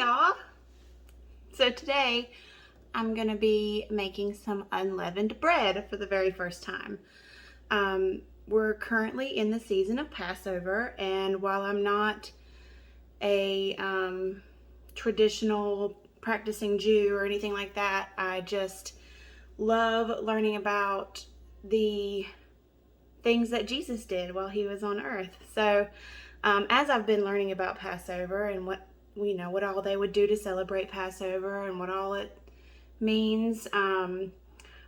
y'all. So today I'm gonna be making some unleavened bread for the very first time. We're currently in the season of Passover, and while I'm not a traditional practicing Jew or anything like that, I just love learning about the things that Jesus did while he was on earth. So as I've been learning about Passover and what all they would do to celebrate Passover and what all it means, I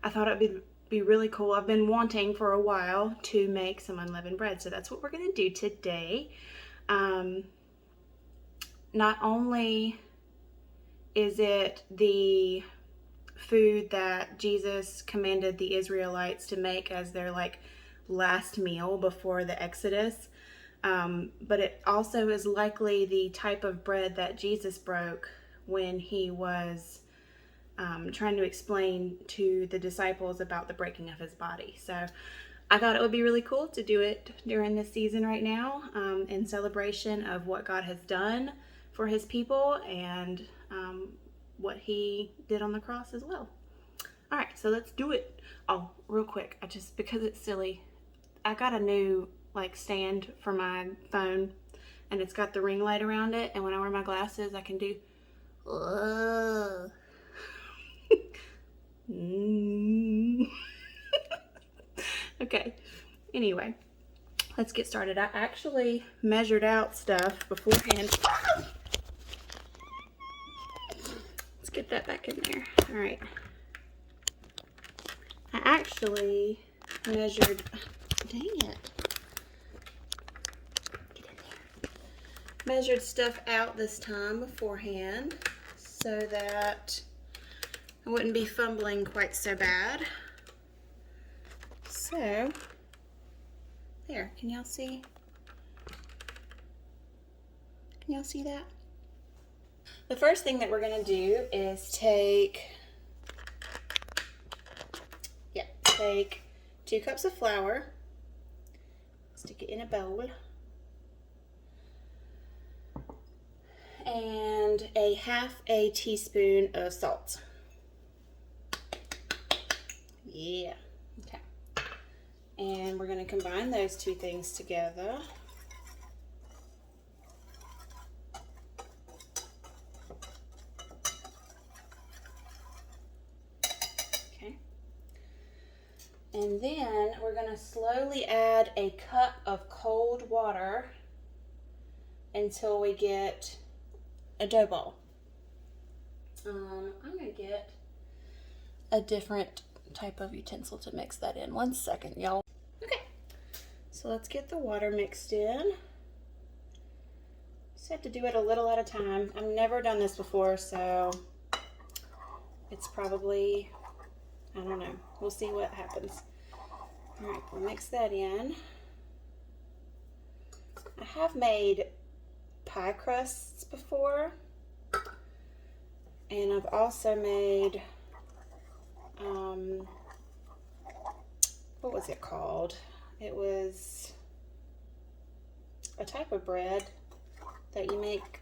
thought it'd be really cool. I've been wanting for a while to make some unleavened bread, so that's what we're going to do today. Not only is it the food that Jesus commanded the Israelites to make as their last meal before the Exodus, but it also is likely the type of bread that Jesus broke when he was trying to explain to the disciples about the breaking of his body. So I thought it would be really cool to do it during this season right now, in celebration of what God has done for his people and what he did on the cross as well. All right, so let's do it. Oh, real quick, because it's silly, I got a new stand for my phone, and it's got the ring light around it, and when I wear my glasses I can do okay, anyway, let's get started. I actually measured out stuff beforehand. Let's get that back in there. All right, I actually measured, dang it, get in there. Measured stuff out this time beforehand so that I wouldn't be fumbling quite so bad. So there, can y'all see? Can y'all see that? The first thing that we're gonna do is take 2 cups of flour, stick it in a bowl, and a half a teaspoon of salt. Yeah, okay. And we're gonna combine those 2 things together. And then we're going to slowly add a cup of cold water until we get a dough ball. I'm going to get a different type of utensil to mix that in. 1 second, y'all. Okay, so let's get the water mixed in. Just have to do it a little at a time. I've never done this before, so it's probably, I don't know. We'll see what happens. All right, we'll mix that in. I have made pie crusts before, and I've also made, what was it called? It was a type of bread that you make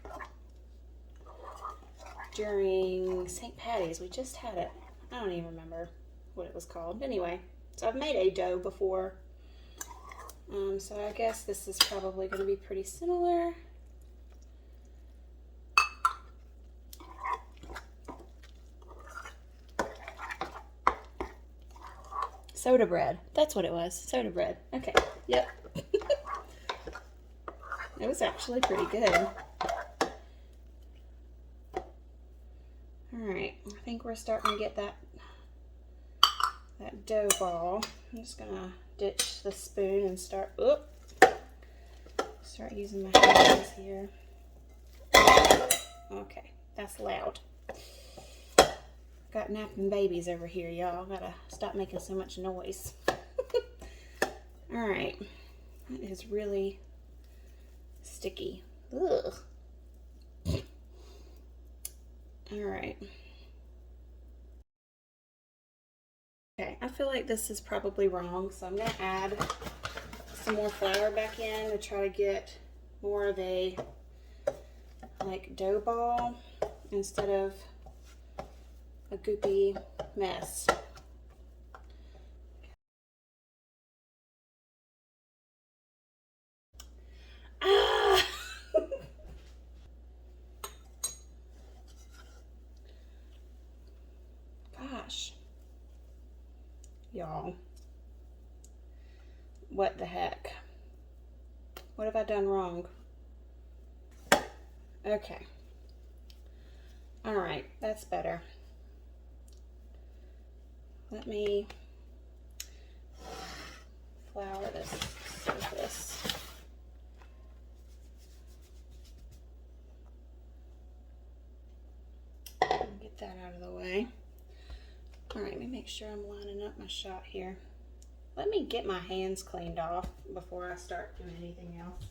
during St. Patty's. We just had it. I don't even remember what it was called. Anyway, so I've made a dough before. So I guess this is probably going to be pretty similar. Soda bread. That's what it was. Soda bread. Okay. Yep. It was actually pretty good. Alright, I think we're starting to get that dough ball. I'm just gonna ditch the spoon and start using my hands here. Okay, that's loud. Got napping babies over here, y'all. Gotta stop making so much noise. Alright, that is really sticky. Ugh. Alright. Okay, I feel like this is probably wrong, so I'm going to add some more flour back in to try to get more of a dough ball. instead of a goopy mess. Ah! Gosh. Y'all. What the heck? What have I done wrong? Okay. All right, that's better. Let me flour this surface. Get that out of the way. All right, let me make sure I'm lining up my shot here. Let me get my hands cleaned off before I start doing anything else.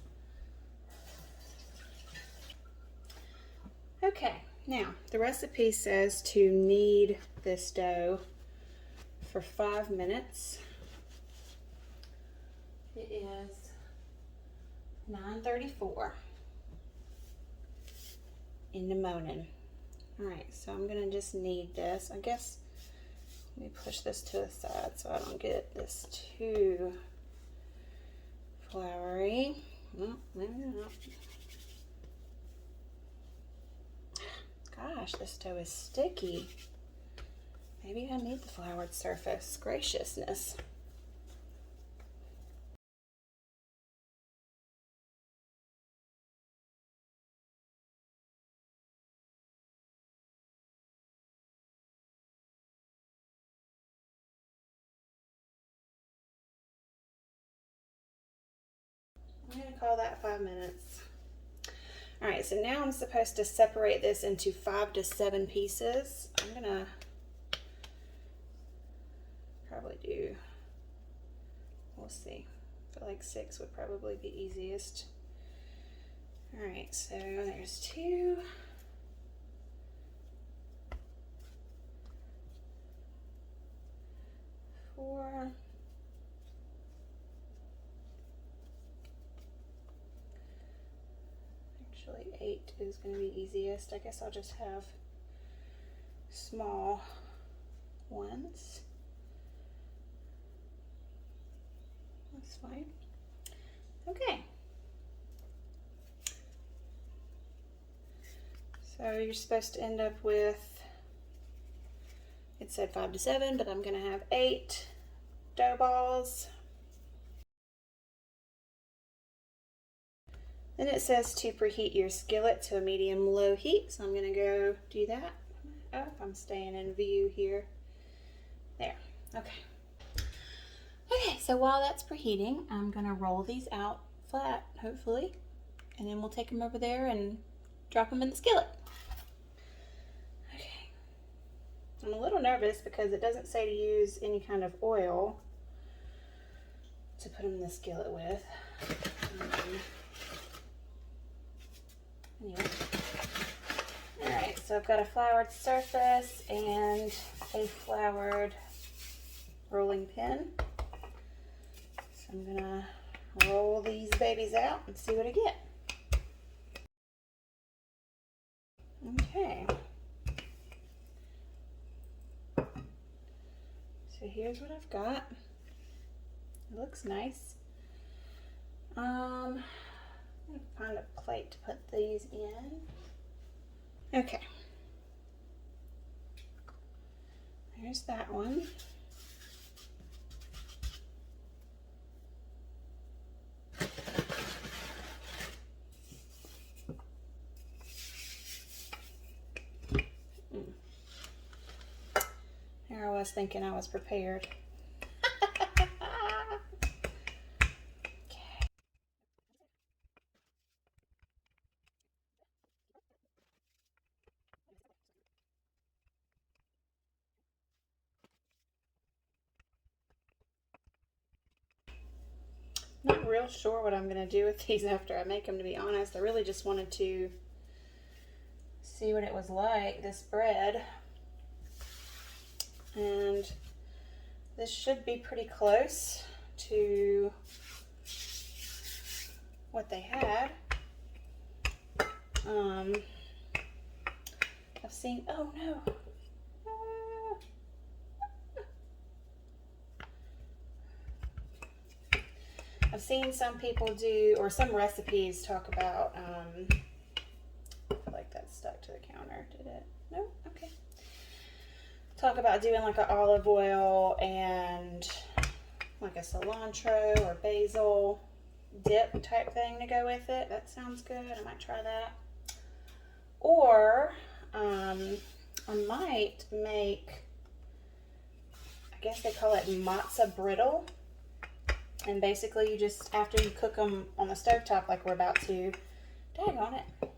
Okay, now the recipe says to knead this dough for 5 minutes. It is 9:34 in the morning. All right, so I'm gonna just knead this. I guess let me push this to the side so I don't get this too floury. Oh, maybe not. Gosh, this dough is sticky. Maybe I need the floured surface. Graciousness. I'm gonna call that 5 minutes. All right, so now I'm supposed to separate this into 5 to 7 pieces. I'm gonna probably do, we'll see. I feel like 6 would probably be easiest. All right, so there's 2. 4. Actually, 8 is going to be easiest. I guess I'll just have small ones. That's fine. Okay. So you're supposed to end up with, it said 5 to 7, but I'm going to have 8 dough balls. Then it says to preheat your skillet to a medium-low heat, so I'm going to go do that. Oh, I'm staying in view here. There. Okay. Okay, so while that's preheating, I'm going to roll these out flat, hopefully, and then we'll take them over there and drop them in the skillet. Okay. I'm a little nervous because it doesn't say to use any kind of oil to put them in the skillet with. Anyway. Alright, so I've got a floured surface and a floured rolling pin. So I'm gonna roll these babies out and see what I get. Okay. So here's what I've got. It looks nice. I'm gonna find a plate to put these in. Okay. There's that one. There I was thinking I was prepared. Not real sure what I'm going to do with these after I make them, to be honest. I really just wanted to see what it was like, this bread. And this should be pretty close to what they had. I've seen, oh no. I've seen some people do, or some recipes talk about, I feel like that's stuck to the counter. Did it? No? Okay. Talk about doing like an olive oil and like a cilantro or basil dip type thing to go with it. That sounds good. I might try that. Or I might make, I guess they call it matzo brittle. And basically you just, after you cook them on the stovetop like we're about to, daggone it,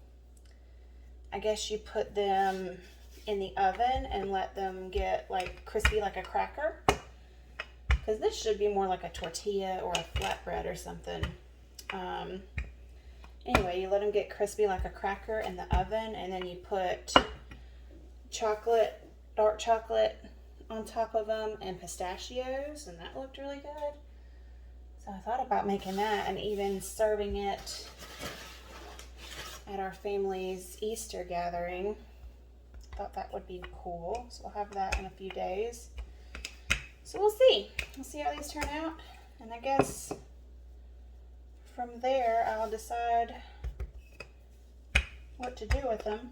I guess you put them in the oven and let them get like crispy like a cracker. Because this should be more like a tortilla or a flatbread or something. Anyway, you let them get crispy like a cracker in the oven, and then you put chocolate, dark chocolate on top of them and pistachios, and that looked really good. So I thought about making that and even serving it at our family's Easter gathering. Thought that would be cool. So we'll have that in a few days. So we'll see. We'll see how these turn out. And I guess from there I'll decide what to do with them.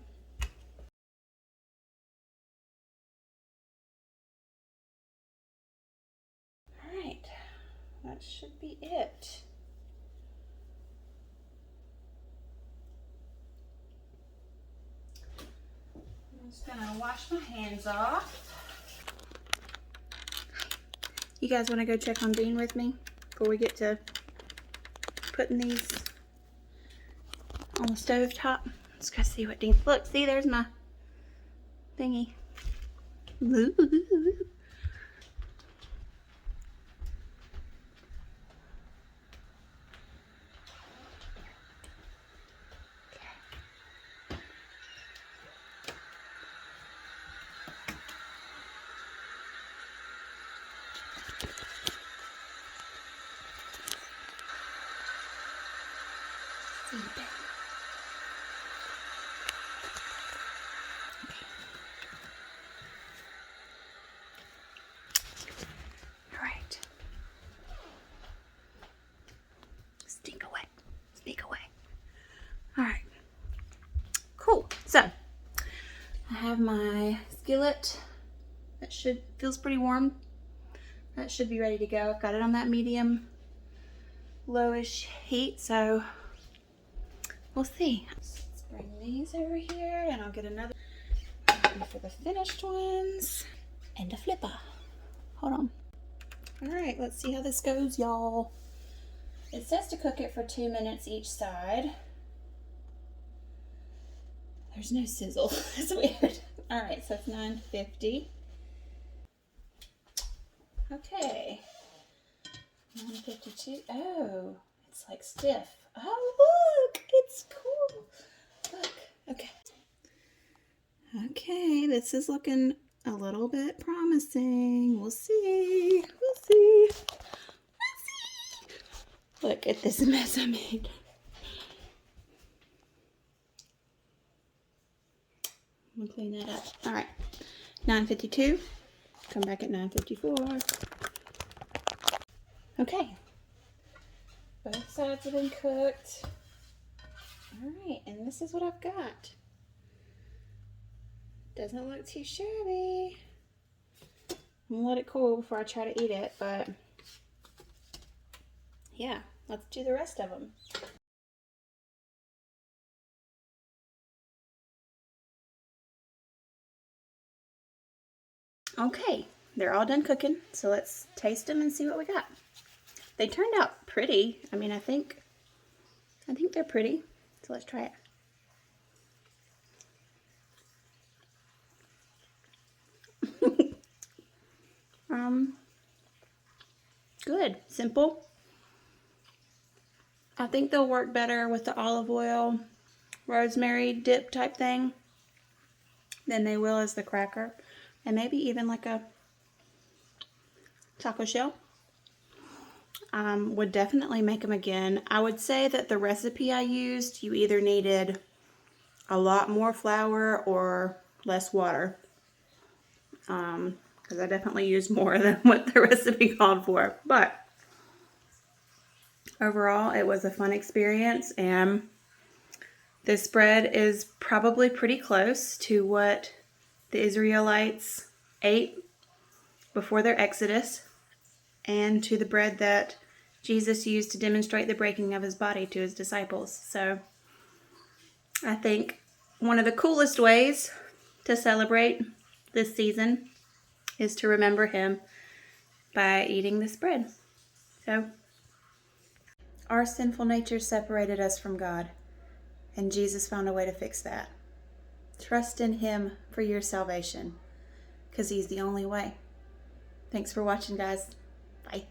Alright, that should be it. I'm just gonna wash my hands off. You guys want to go check on Dean with me before we get to putting these on the stove top? Let's go see what Dean. Look, see, there's my thingy. Ooh. Alright. Sneak away. Sneak away. Alright. Cool. So, I have my skillet. That feels pretty warm. That should be ready to go. I've got it on that medium lowish heat, so we'll see. Let's bring these over here and I'll get another for the finished ones and a flipper. Hold on. Alright, let's see how this goes, y'all. It says to cook it for 2 minutes each side. There's no sizzle. That's weird. Alright, so it's 950. Okay. 952. Oh, it's like stiff. Oh, look! It's cool. Look. Okay. Okay, this is looking a little bit promising. We'll see. We'll see. We'll see. Look at this mess I made. I'm gonna clean that up. All right, 9:52. Come back at 9:54. Okay. Both sides have been cooked. All right, and this is what I've got. Doesn't look too shabby. I'm gonna let it cool before I try to eat it, but yeah, let's do the rest of them. Okay, they're all done cooking, so let's taste them and see what we got. They turned out pretty. I mean, I think they're pretty. So let's try it. Good, simple. I think they'll work better with the olive oil, rosemary dip type thing than they will as the cracker. And maybe even like a taco shell. Would definitely make them again. I would say that the recipe I used, you either needed a lot more flour or less water. Because I definitely used more than what the recipe called for. But overall, it was a fun experience, and this bread is probably pretty close to what the Israelites ate before their exodus, and to the bread that Jesus used to demonstrate the breaking of his body to his disciples. So I think one of the coolest ways to celebrate this season is to remember him by eating this bread. So our sinful nature separated us from God, and Jesus found a way to fix that. Trust in him for your salvation, because he's the only way. Thanks for watching, guys. Bye.